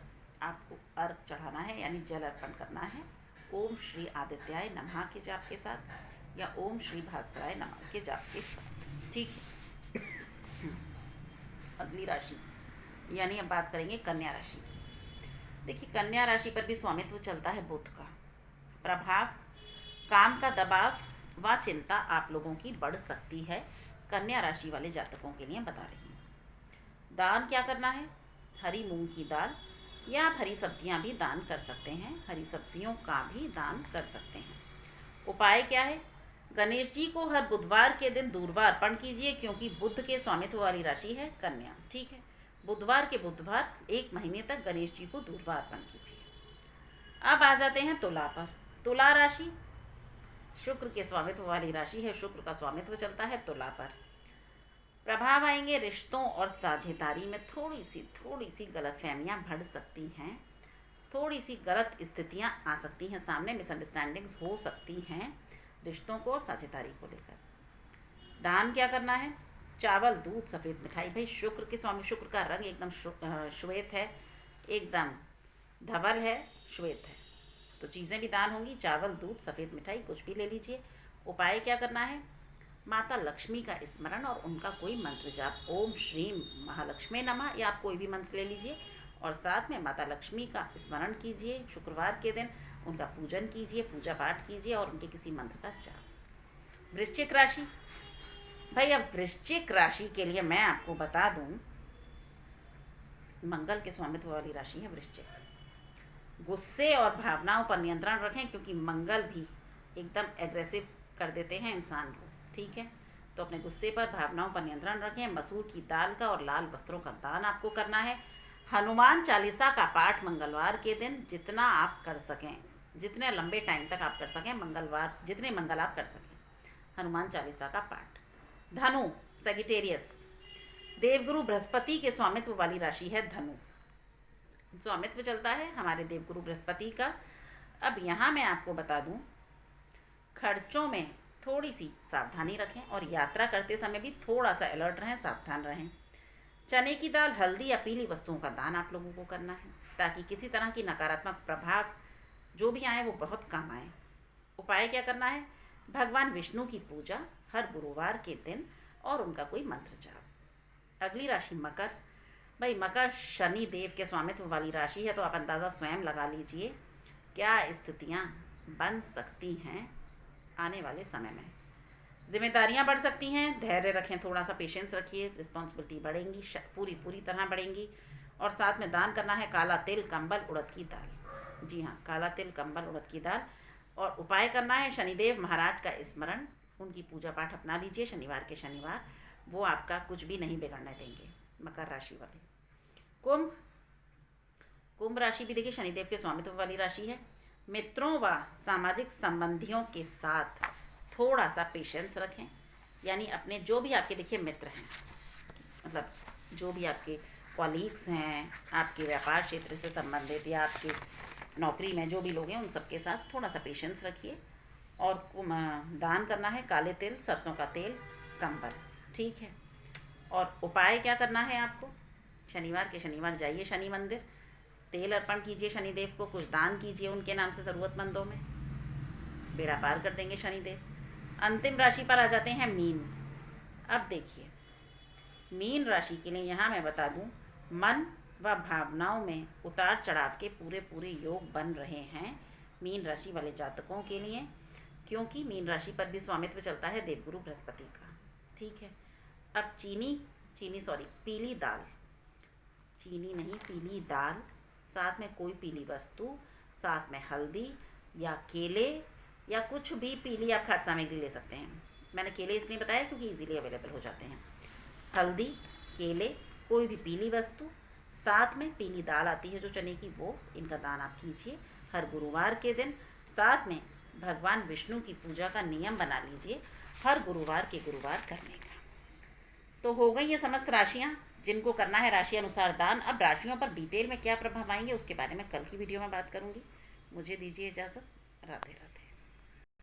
आपको अर्घ चढ़ाना है, यानी जल अर्पण करना है। ओम श्री आदित्याय नमः के जाप के साथ, या ओम श्री भास्कराय नमः के जाप के साथ, ठीक है। अगली राशि, यानी अब बात करेंगे कन्या राशि की। देखिए कन्या राशि पर भी स्वामित्व चलता है बुध का। प्रभाव, काम का दबाव व चिंता आप लोगों की बढ़ सकती है, कन्या राशि वाले जातकों के लिए बता रही हूँ। दान क्या करना है, हरी मूंग की दाल, या आप हरी सब्जियाँ भी दान कर सकते हैं, हरी सब्जियों का भी दान कर सकते हैं। उपाय क्या है, गणेश जी को हर बुधवार के दिन दूर्वा अर्पण कीजिए, क्योंकि बुध के स्वामित्व वाली राशि है कन्या, ठीक है। बुधवार के बुधवार 1 महीने तक गणेश जी को दूर्वा अर्पण कीजिए। अब आ जाते हैं तुला पर। तुला राशि शुक्र के स्वामित्व वाली राशि है, शुक्र का स्वामित्व चलता है तुला पर। प्रभाव आएंगे रिश्तों और साझेदारी में थोड़ी सी गलतफहमियां बढ़ सकती हैं, थोड़ी सी गलत स्थितियां आ सकती हैं सामने, मिसअंडरस्टैंडिंग्स हो सकती हैं रिश्तों को और साझेदारी को लेकर। दान क्या करना है, चावल, दूध, सफ़ेद मिठाई। भाई शुक्र के स्वामी, शुक्र का रंग एकदम श्वेत है, एकदम धवल है, श्वेत है, तो चीज़ें भी दान होंगी, चावल, दूध, सफ़ेद मिठाई, कुछ भी ले लीजिए। उपाय क्या करना है, माता लक्ष्मी का स्मरण और उनका कोई मंत्र जाप, ओम श्रीम महालक्ष्मी नमः, या आप कोई भी मंत्र ले लीजिए, और साथ में माता लक्ष्मी का स्मरण कीजिए। शुक्रवार के दिन उनका पूजन कीजिए, पूजा पाठ कीजिए, और उनके किसी मंत्र का जाप। वृश्चिक राशि, भाई अब वृश्चिक राशि के लिए मैं आपको बता दूं, मंगल के स्वामित्व वाली राशि है वृश्चिक। गुस्से और भावनाओं पर नियंत्रण रखें, क्योंकि मंगल भी एकदम एग्रेसिव कर देते हैं इंसान को, ठीक है। तो अपने गुस्से पर, भावनाओं पर नियंत्रण रखें। मसूर की दाल का और लाल वस्त्रों का दान आपको करना है। हनुमान चालीसा का पाठ मंगलवार के दिन जितना आप कर सकें, जितने लंबे टाइम तक आप कर सकें, मंगलवार जितने मंगल आप कर सकें, हनुमान चालीसा का पाठ। धनु, सेजिटेरियस, देवगुरु बृहस्पति के स्वामित्व वाली राशि है धनु। स्वामित्व चलता है हमारे देवगुरु बृहस्पति का। अब यहाँ मैं आपको बता दूँ, खर्चों में थोड़ी सी सावधानी रखें, और यात्रा करते समय भी थोड़ा सा अलर्ट रहें, सावधान रहें। चने की दाल, हल्दी या पीली वस्तुओं का दान आप लोगों को करना है, ताकि किसी तरह की नकारात्मक प्रभाव जो भी आए वो बहुत कम आए। उपाय क्या करना है, भगवान विष्णु की पूजा हर गुरुवार के दिन, और उनका कोई मंत्र जाप। अगली राशि मकर। भाई मकर शनि देव के स्वामित्व वाली राशि है, तो आप अंदाज़ा स्वयं लगा लीजिए क्या स्थितियाँ बन सकती हैं आने वाले समय में। जिम्मेदारियां बढ़ सकती हैं, धैर्य रखें, थोड़ा सा पेशेंस रखिए, रिस्पॉन्सिबिलिटी बढ़ेंगी, पूरी तरह बढ़ेंगी। और साथ में दान करना है काला तिल, कंबल, उड़द की दाल। जी हाँ, काला तिल, कंबल, उड़द की दाल और उपाय करना है शनिदेव महाराज का स्मरण, उनकी पूजा पाठ अपना लीजिए शनिवार के शनिवार, वो आपका कुछ भी नहीं बिगड़ने देंगे। मकर राशि वाले। कुंभ। कुंभ राशि भी देखिए शनिदेव के स्वामित्व वाली राशि है। मित्रों व सामाजिक संबंधियों के साथ थोड़ा सा पेशेंस रखें, यानी अपने जो भी आपके देखिए मित्र हैं, मतलब जो भी आपके कॉलीग्स हैं, आपके व्यापार क्षेत्र से संबंधित या आपके नौकरी में जो भी लोग हैं, उन सबके साथ थोड़ा सा पेशेंस रखिए। और दान करना है काले तिल, सरसों का तेल, कंबल, ठीक है। और उपाय क्या करना है आपको, शनिवार के शनिवार जाइए शनि मंदिर, तेल अर्पण कीजिए शनिदेव को, कुछ दान कीजिए उनके नाम से ज़रूरतमंदों में, बेड़ा पार कर देंगे शनिदेव। अंतिम राशि पर आ जाते हैं मीन। अब देखिए मीन राशि के लिए यहाँ मैं बता दूँ, मन व भावनाओं में उतार चढ़ाव के पूरे पूरे योग बन रहे हैं मीन राशि वाले जातकों के लिए, क्योंकि मीन राशि पर भी स्वामित्व चलता है देवगुरु बृहस्पति का, ठीक है। अब पीली दाल, चीनी नहीं पीली दाल, साथ में कोई पीली वस्तु, साथ में हल्दी या केले या कुछ भी पीली आप खाद्य सामग्री ले सकते हैं। मैंने केले इसलिए बताया क्योंकि इजीली अवेलेबल हो जाते हैं। हल्दी, केले, कोई भी पीली वस्तु, साथ में पीली दाल आती है जो चने की, वो इनका दान आप कीजिए हर गुरुवार के दिन। साथ में भगवान विष्णु की पूजा का नियम बना लीजिए हर गुरुवार के गुरुवार करने का। तो हो गई ये समस्त राशियाँ जिनको करना है राशि अनुसार दान। अब राशियों पर डिटेल में क्या प्रभाव आएंगे उसके बारे में कल की वीडियो में बात करूँगी। मुझे दीजिए इजाज़त। राधे राधे।